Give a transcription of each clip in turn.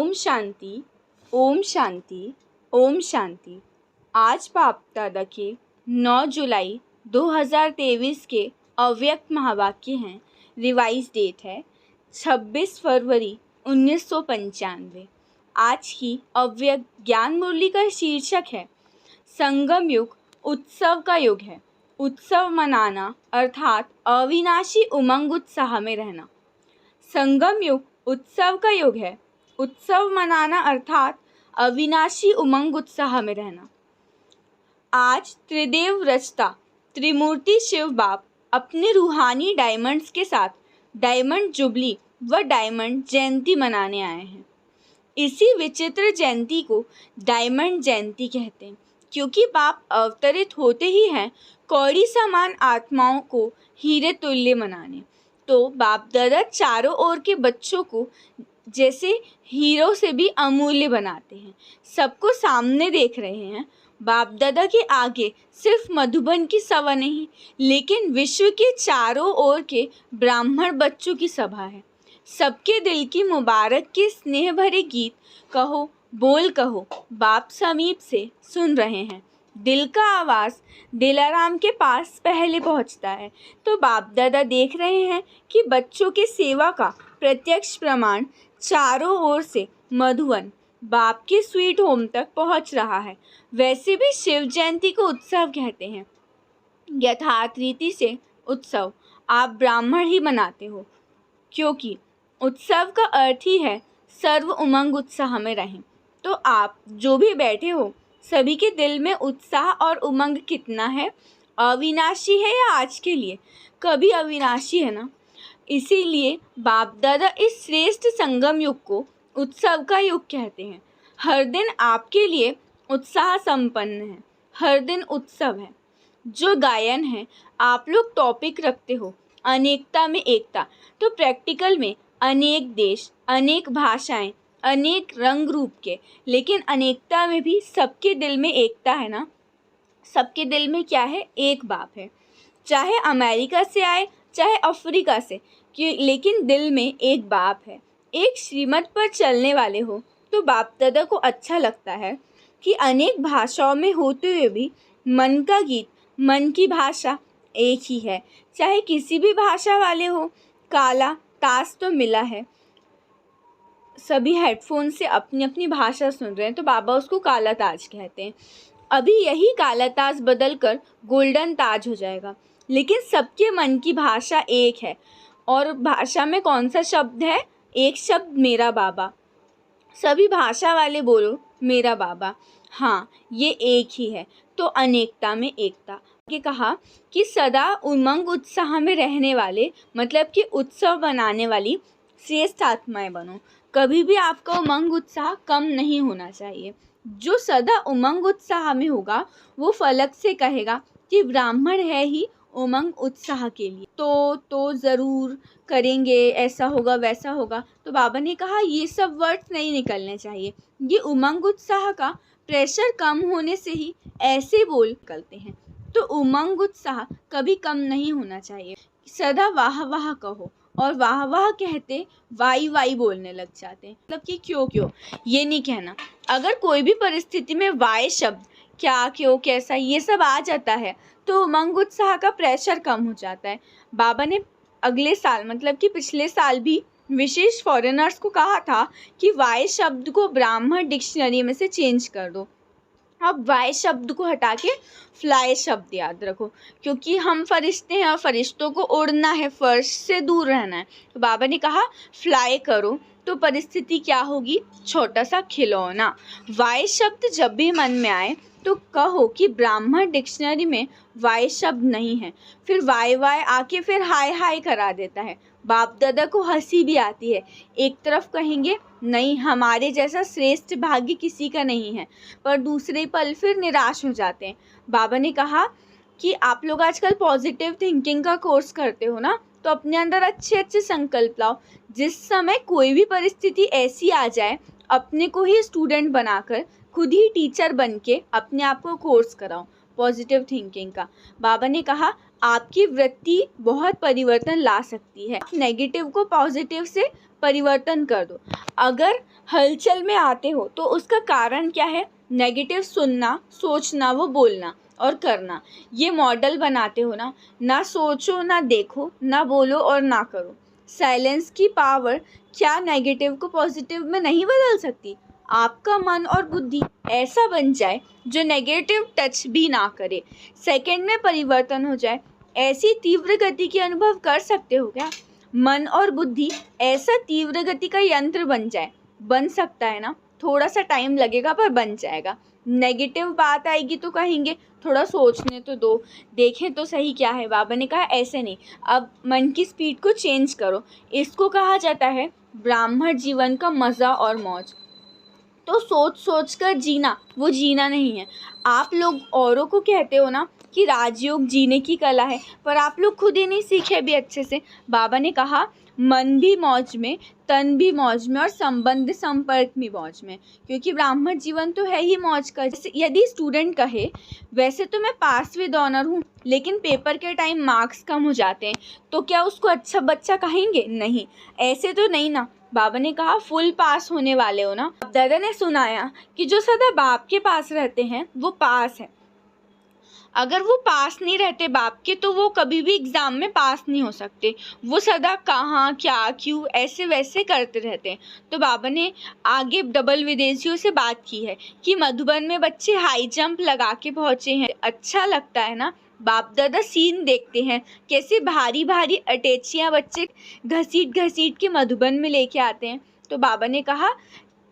ओम शांति, ओम शांति, ओम शांति। आज बाप दादा के 9 जुलाई 2023 के अव्यक्त महावाक्य हैं। रिवाइज डेट है 26 फरवरी 1995। आज की अव्यक्त ज्ञान मुरली का शीर्षक है संगम युग उत्सव का युग है। उत्सव मनाना अर्थात अविनाशी उमंग उत्साह में रहना। संगम युग उत्सव का युग है। उत्सव मनाना अर्थात अविनाशी उमंग उत्साह में रहना। आज त्रिदेव रचता त्रिमूर्ति शिव बाप अपने रूहानी डायमंड्स के साथ डायमंड जुबली व डायमंड जयंती मनाने आए हैं। इसी विचित्र जयंती को डायमंड जयंती कहते हैं, क्योंकि बाप अवतरित होते ही हैं कौड़ी समान आत्माओं को हीरे तुल्य मनाने। तो बाप दादा चारों ओर के बच्चों को जैसे हीरो से भी अमूल्य बनाते हैं। सबको सामने देख रहे हैं। बाप दादा के आगे सिर्फ मधुबन की सभा नहीं, लेकिन विश्व के चारों ओर के ब्राह्मण बच्चों की सभा है। सबके दिल की मुबारक के स्नेह भरे गीत कहो, बोल कहो, बाप समीप से सुन रहे हैं। दिल का आवाज़ दिलाराम के पास पहले पहुंचता है। तो बाप दादा देख रहे हैं कि बच्चों के सेवा का प्रत्यक्ष प्रमाण चारों ओर से मधुवन बाप के स्वीट होम तक पहुंच रहा है। वैसे भी शिव जयंती को उत्सव कहते हैं। यथार्थ रीति से उत्सव आप ब्राह्मण ही मनाते हो, क्योंकि उत्सव का अर्थ ही है सर्व उमंग उत्साह में रहें। तो आप जो भी बैठे हो, सभी के दिल में उत्साह और उमंग कितना है? अविनाशी है या आज के लिए? कभी अविनाशी है ना। इसीलिए बाप दादा इस श्रेष्ठ संगम युग को उत्सव का युग कहते हैं। हर दिन आपके लिए उत्साह संपन्न है, हर दिन उत्सव है। जो गायन है, आप लोग टॉपिक रखते हो अनेकता में एकता, तो प्रैक्टिकल में अनेक देश, अनेक भाषाएं, अनेक रंग रूप के, लेकिन अनेकता में भी सबके दिल में एकता है ना। सबके दिल में क्या है? एक बाप है। चाहे अमेरिका से आए, चाहे अफ्रीका से, लेकिन दिल में एक बाप है। एक श्रीमत पर चलने वाले हो तो बाप दादा को अच्छा लगता है कि अनेक भाषाओं में होते हुए भी मन का गीत, मन की भाषा एक ही है। चाहे किसी भी भाषा वाले हो, काला ताश तो मिला है। सभी हेडफोन से अपनी अपनी भाषा सुन रहे हैं, तो बाबा उसको काला ताज कहते हैं। अभी यही काला ताज बदल कर गोल्डन ताज हो जाएगा, लेकिन सबके मन की भाषा एक है। और भाषा में कौन सा शब्द है? एक शब्द, मेरा बाबा। सभी भाषा वाले बोलो मेरा बाबा। हाँ, ये एक ही है। तो अनेकता में एकता के कहा कि सदा उमंग उत्साह में रहने वाले, मतलब कि उत्सव बनाने वाली श्रेष्ठ आत्माएं बनो। कभी भी आपका उमंग उत्साह कम नहीं होना चाहिए। जो सदा उमंग उत्साह में होगा वो फलक से कहेगा कि ब्राह्मण है ही उमंग उत्साह के लिए, तो ज़रूर करेंगे, ऐसा होगा वैसा होगा। तो बाबा ने कहा ये सब वर्ड्स नहीं निकलने चाहिए। ये उमंग उत्साह का प्रेशर कम होने से ही ऐसे बोल निकलते हैं। तो उमंग उत्साह कभी कम नहीं होना चाहिए। सदा वाह वाह कहो, और वाह वाह कहते वाई वाई बोलने लग जाते हैं। मतलब कि क्यों ये नहीं कहना। अगर कोई भी परिस्थिति में वाई शब्द, क्या, क्यों, कैसा, ये सब आ जाता है तो उमंग उत्साह का प्रेशर कम हो जाता है। बाबा ने अगले साल, मतलब कि पिछले साल भी विशेष फॉरेनर्स को कहा था कि वाई शब्द को ब्राह्मण डिक्शनरी में से चेंज कर दो। अब वाई शब्द को हटा के फ्लाई शब्द याद रखो, क्योंकि हम फरिश्ते हैं और फरिश्तों को उड़ना है, फर्श से दूर रहना है। तो बाबा ने कहा फ्लाई करो, तो परिस्थिति क्या होगी? छोटा सा खिलौना। वाई शब्द जब भी मन में आए तो कहो कि ब्राह्मण डिक्शनरी में वाई शब्द नहीं है। फिर वाई आके फिर हाय हाय करा देता है। बाप दादा को हंसी भी आती है। एक तरफ कहेंगे नहीं, हमारे जैसा श्रेष्ठ भाग्य किसी का नहीं है, पर दूसरे पल फिर निराश हो जाते हैं। बाबा ने कहा कि आप लोग आजकल पॉजिटिव थिंकिंग का कोर्स करते हो ना, तो अपने अंदर अच्छे अच्छे संकल्प लाओ। जिस समय कोई भी परिस्थिति ऐसी आ जाए, अपने को ही स्टूडेंट बनाकर, खुद ही टीचर बन के अपने आप को कोर्स कराओ पॉजिटिव थिंकिंग का। बाबा ने कहा आपकी वृत्ति बहुत परिवर्तन ला सकती है। नेगेटिव को पॉजिटिव से परिवर्तन कर दो। अगर हलचल में आते हो तो उसका कारण क्या है? नेगेटिव सुनना, सोचना, वो बोलना और करना। ये मॉडल बनाते हो ना, ना सोचो, ना देखो, ना बोलो और ना करो। साइलेंस की पावर क्या नेगेटिव को पॉजिटिव में नहीं बदल सकती? आपका मन और बुद्धि ऐसा बन जाए जो नेगेटिव टच भी ना करे, सेकंड में परिवर्तन हो जाए। ऐसी तीव्र गति के अनुभव कर सकते हो क्या? मन और बुद्धि ऐसा तीव्र गति का यंत्र बन जाए। बन सकता है ना? थोड़ा सा टाइम लगेगा पर बन जाएगा। नेगेटिव बात आएगी तो कहेंगे थोड़ा सोचने तो दो, देखें तो सही क्या है। बाबा ने कहा ऐसे नहीं, अब मन की स्पीड को चेंज करो। इसको कहा जाता है ब्राह्मण जीवन का मज़ा और मौज। तो सोच सोच कर जीना वो जीना नहीं है। आप लोग औरों को कहते हो ना कि राजयोग जीने की कला है, पर आप लोग खुद ही नहीं सीखे भी अच्छे से। बाबा ने कहा मन भी मौज में, तन भी मौज में और संबंध संपर्क भी मौज में, क्योंकि ब्राह्मण जीवन तो है ही मौज का। यदि स्टूडेंट कहे वैसे तो मैं पास विद ऑनर हूँ, लेकिन पेपर के टाइम मार्क्स कम हो जाते हैं, तो क्या उसको अच्छा बच्चा कहेंगे? नहीं, ऐसे तो नहीं ना। बाबा ने कहा फुल पास होने वाले हो ना। दादा ने सुनाया कि जो सदा बाप के पास रहते हैं वो पास है। अगर वो पास नहीं रहते बाप के तो वो कभी भी एग्ज़ाम में पास नहीं हो सकते। वो सदा कहाँ, क्या, क्यों ऐसे वैसे करते रहते हैं। तो बाबा ने आगे डबल विदेशियों से बात की है कि मधुबन में बच्चे हाई जंप लगा के पहुँचे हैं। अच्छा लगता है ना? बाप दादा सीन देखते हैं कैसे भारी भारी अटैचियाँ बच्चे घसीट घसीट के मधुबन में लेके आते हैं। तो बाबा ने कहा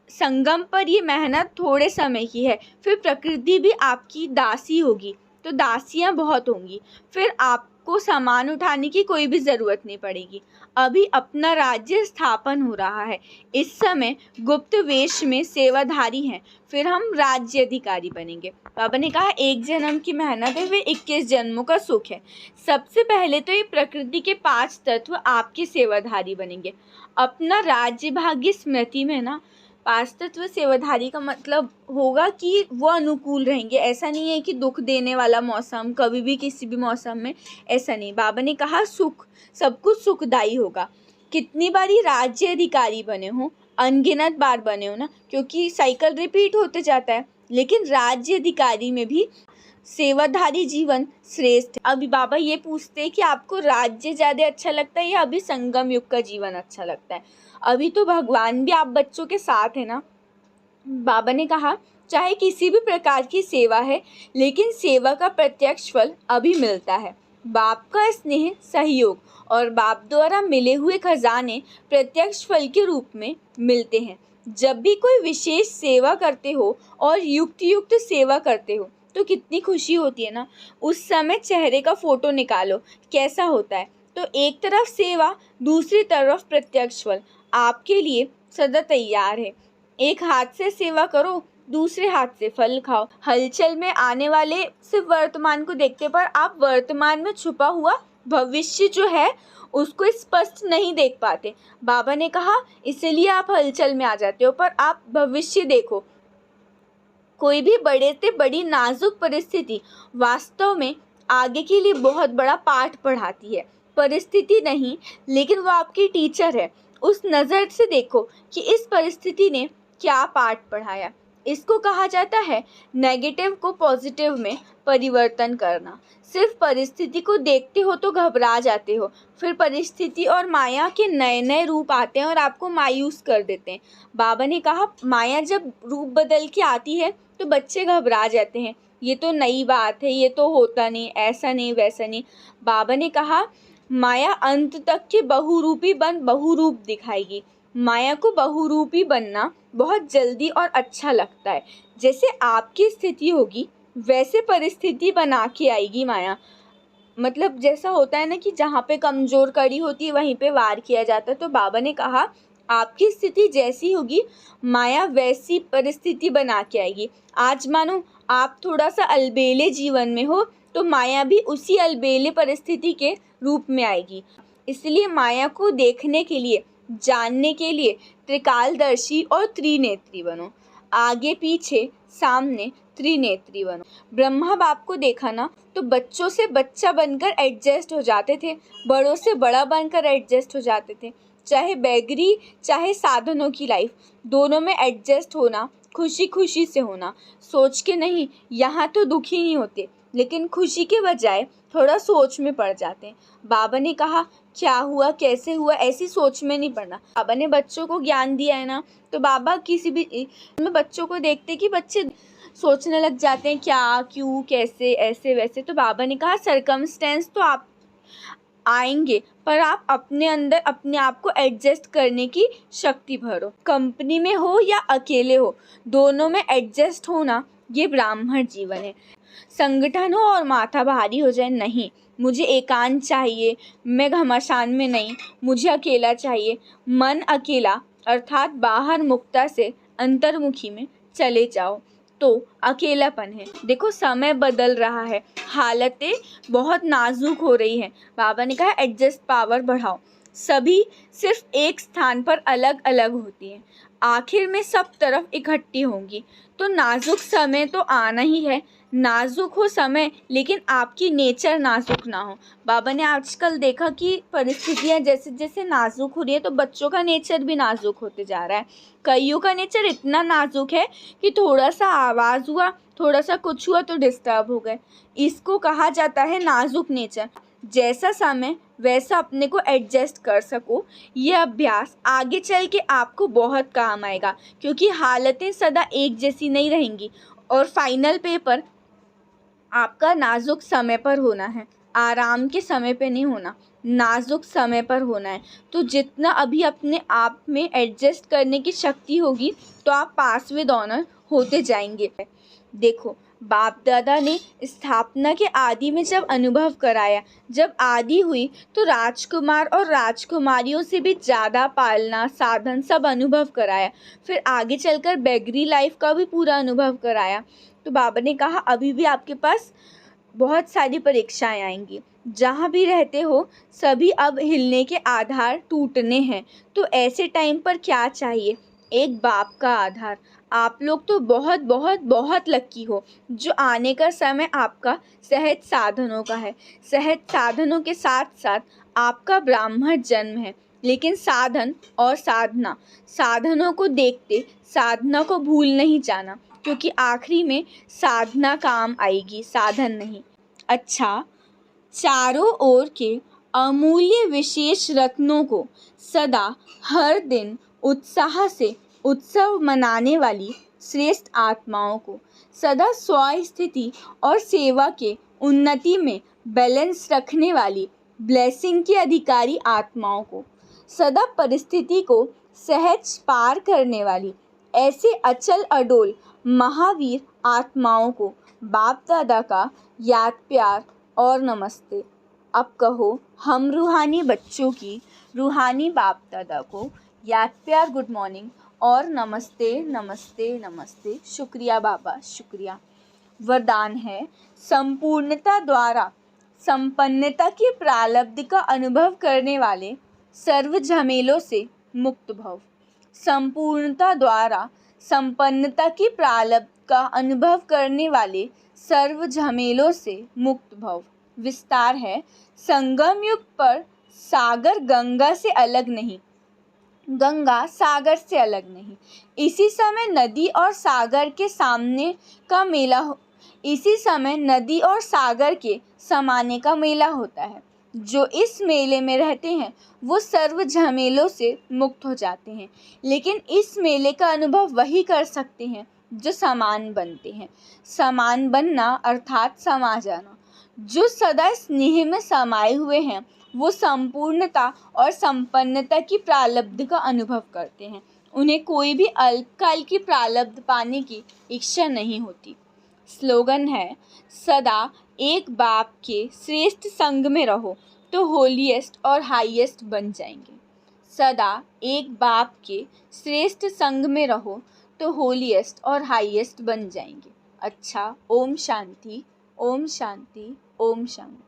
संगम पर ये मेहनत थोड़े समय की है, फिर प्रकृति भी आपकी दासी होगी, तो दासियाँ बहुत होंगी, फिर आपको सामान उठाने की कोई भी ज़रूरत नहीं पड़ेगी। अभी अपना राज्य स्थापन हो रहा है, इस समय गुप्त वेश में सेवाधारी हैं, फिर हम राज्य अधिकारी बनेंगे। बाबा ने कहा एक जन्म की मेहनत है, वे 21 जन्मों का सुख है। सबसे पहले तो ये प्रकृति के 5 तत्व आपके सेवाधारी बनेंगे। अपना राज्य भाग्य स्मृति में ना, 5 तत्व सेवाधारी का मतलब होगा कि वो अनुकूल रहेंगे। ऐसा नहीं है कि दुख देने वाला मौसम कभी भी किसी भी मौसम में, ऐसा नहीं। बाबा ने कहा सुख, सब कुछ सुखदायी होगा। कितनी बारी राज्य अधिकारी बने हो? अनगिनत बार बने हो ना, क्योंकि साइकिल रिपीट होते जाता है। लेकिन राज्य अधिकारी में भी सेवाधारी जीवन श्रेष्ठ है। अभी बाबा ये पूछते हैं कि आपको राज्य ज़्यादा अच्छा लगता है या अभी संगम युग का जीवन अच्छा लगता है? अभी तो भगवान भी आप बच्चों के साथ है ना। बाबा ने कहा चाहे किसी भी प्रकार की सेवा है, लेकिन सेवा का प्रत्यक्ष फल अभी मिलता है। बाप का स्नेह, सहयोग और बाप द्वारा मिले हुए खजाने प्रत्यक्ष फल के रूप में मिलते हैं। जब भी कोई विशेष सेवा करते हो और युक्त सेवा करते हो तो कितनी खुशी होती है ना। उस समय चेहरे का फोटो निकालो, कैसा होता है। तो एक तरफ सेवा, दूसरी तरफ प्रत्यक्ष फल आपके लिए सदा तैयार है। एक हाथ से सेवा करो, दूसरे हाथ से फल खाओ। हलचल में आने वाले सिर्फ वर्तमान को देखते, पर आप वर्तमान में छुपा हुआ भविष्य जो है उसको स्पष्ट नहीं देख पाते। बाबा ने कहा इसलिए आप हलचल में आ जाते हो, पर आप भविष्य देखो। कोई भी बड़े से बड़ी नाजुक परिस्थिति वास्तव में आगे के लिए बहुत बड़ा पाठ पढ़ाती है। परिस्थिति नहीं, लेकिन वो आपकी टीचर है। उस नज़र से देखो कि इस परिस्थिति ने क्या पाठ पढ़ाया। इसको कहा जाता है नेगेटिव को पॉजिटिव में परिवर्तन करना। सिर्फ परिस्थिति को देखते हो तो घबरा जाते हो, फिर परिस्थिति और माया के नए नए रूप आते हैं और आपको मायूस कर देते हैं। बाबा ने कहा माया जब रूप बदल के आती है तो बच्चे घबरा जाते हैं, ये तो नई बात है, ये तो होता नहीं, ऐसा नहीं वैसा नहीं। बाबा ने कहा माया अंत तक के बहुरूपी बन बहुरूप दिखाएगी। माया को बहुरूपी बनना बहुत जल्दी और अच्छा लगता है। जैसे आपकी स्थिति होगी वैसे परिस्थिति बना के आएगी माया। मतलब जैसा होता है ना कि जहाँ पे कमज़ोर कड़ी होती है वहीं पे वार किया जाता है। तो बाबा ने कहा आपकी स्थिति जैसी होगी माया वैसी परिस्थिति बना के आएगी। आज मानो आप थोड़ा सा अलबेले जीवन में हो तो माया भी उसी अलबेले परिस्थिति के रूप में आएगी। इसलिए माया को देखने के लिए, जानने के लिए त्रिकालदर्शी और त्रिनेत्री बनो। आगे पीछे सामने त्रिनेत्री बनो। ब्रह्मा बाप को देखा ना तो बच्चों से बच्चा बनकर एडजस्ट हो जाते थे, बड़ों से बड़ा बनकर एडजस्ट हो जाते थे। चाहे बेगरी चाहे साधनों की लाइफ, दोनों में एडजस्ट होना, खुशी खुशी से होना, सोच के नहीं। यहाँ तो दुखी नहीं होते लेकिन खुशी के बजाय थोड़ा सोच में पड़ जाते हैं। बाबा ने कहा क्या हुआ कैसे हुआ ऐसी सोच में नहीं पड़ना। बाबा ने बच्चों को ज्ञान दिया है ना, तो बाबा किसी भी में बच्चों को देखते कि बच्चे सोचने लग जाते हैं क्या क्यों कैसे ऐसे वैसे। तो बाबा ने कहा सरकमस्टेंस तो आप आएंगे पर आप अपने अंदर अपने आप को एडजस्ट करने की शक्ति भरो। कंपनी में हो या अकेले हो, दोनों में एडजस्ट होना ये ब्राह्मण जीवन है। संगठन हो और माथा भारी हो जाए, नहीं मुझे एकांत चाहिए, मैं घमासान में नहीं, मुझे अकेला चाहिए। मन अकेला अर्थात बाहर मुक्ता से अंतर्मुखी में चले जाओ तो अकेलापन है। देखो समय बदल रहा है, हालतें बहुत नाजुक हो रही हैं। बाबा ने कहा एडजस्ट पावर बढ़ाओ। सभी सिर्फ एक स्थान पर अलग अलग होती हैं, आखिर में सब तरफ इकट्ठी होंगी। तो नाजुक समय तो आना ही है। नाजुक हो समय लेकिन आपकी नेचर नाजुक ना हो। बाबा ने आजकल देखा कि परिस्थितियाँ जैसे जैसे नाजुक हो रही है तो बच्चों का नेचर भी नाजुक होते जा रहा है। कईयों का नेचर इतना नाजुक है कि थोड़ा सा आवाज़ हुआ, थोड़ा सा कुछ हुआ तो डिस्टर्ब हो गए। इसको कहा जाता है नाजुक नेचर। जैसा समय वैसा अपने को एडजस्ट कर सको, ये अभ्यास आगे चल के आपको बहुत काम आएगा, क्योंकि हालतें सदा एक जैसी नहीं रहेंगी। और फाइनल पेपर आपका नाजुक समय पर होना है, आराम के समय पे नहीं होना, नाजुक समय पर होना है। तो जितना अभी अपने आप में एडजस्ट करने की शक्ति होगी तो आप पास विद ऑनर होते जाएंगे। देखो बाप दादा ने स्थापना के आदि में जब अनुभव कराया, जब आदि हुई तो राजकुमार और राजकुमारियों से भी ज़्यादा पालना साधन सब अनुभव कराया। फिर आगे चलकर बेगरी लाइफ का भी पूरा अनुभव कराया। तो बाबा ने कहा अभी भी आपके पास बहुत सारी परीक्षाएं आएंगी, जहाँ भी रहते हो सभी अब हिलने के आधार टूटने हैं। तो ऐसे टाइम पर क्या चाहिए? एक बाप का आधार। आप लोग तो बहुत बहुत बहुत लक्की हो जो आने का समय आपका सहज साधनों का है। सहज साधनों के साथ साथ आपका ब्राह्मण जन्म है, लेकिन साधन और साधना, साधनों को देखते साधना को भूल नहीं जाना, क्योंकि आखिरी में साधना काम आएगी, साधन नहीं। अच्छा, चारों ओर के अमूल्य विशेष रत्नों को सदा हर दिन उत्साह से उत्सव मनाने वाली श्रेष्ठ आत्माओं को, सदा स्वस्थिति और सेवा के उन्नति में बैलेंस रखने वाली ब्लेसिंग की अधिकारी आत्माओं को, सदा परिस्थिति को सहज पार करने वाली ऐसे अचल अडोल महावीर आत्माओं को बाप दादा का याद प्यार और नमस्ते। अब कहो हम रूहानी बच्चों की रूहानी बाप दादा को याद प्यार गुड मॉर्निंग और नमस्ते नमस्ते नमस्ते। शुक्रिया बाबा, शुक्रिया। वरदान है संपूर्णता द्वारा संपन्नता की प्रारब्ध का अनुभव करने वाले सर्व झमेलों से मुक्त भव। संपूर्णता द्वारा संपन्नता की प्रारब्ध का अनुभव करने वाले सर्व झमेलों से मुक्त भव। विस्तार है संगम युग पर सागर गंगा से अलग नहीं, गंगा सागर से अलग नहीं। इसी समय नदी और सागर के सामने का मेला इसी समय नदी और सागर के समाने का मेला होता है। जो इस मेले में रहते हैं वो सर्व झमेलों से मुक्त हो जाते हैं, लेकिन इस मेले का अनुभव वही कर सकते हैं जो समान बनते हैं। समान बनना अर्थात समा जाना। जो सदा स्नेह में समाये हुए हैं वो संपूर्णता और संपन्नता की प्रारब्ध का अनुभव करते हैं। उन्हें कोई भी अल्पकाल की प्रारब्ध पाने की इच्छा नहीं होती। स्लोगन है सदा एक बाप के श्रेष्ठ संग में रहो तो होलीएस्ट और हाईएस्ट बन जाएंगे। सदा एक बाप के श्रेष्ठ संग में रहो तो होलीएस्ट और हाईएस्ट बन जाएंगे। अच्छा, ओम शांति, ओम शांति, ओम शांति।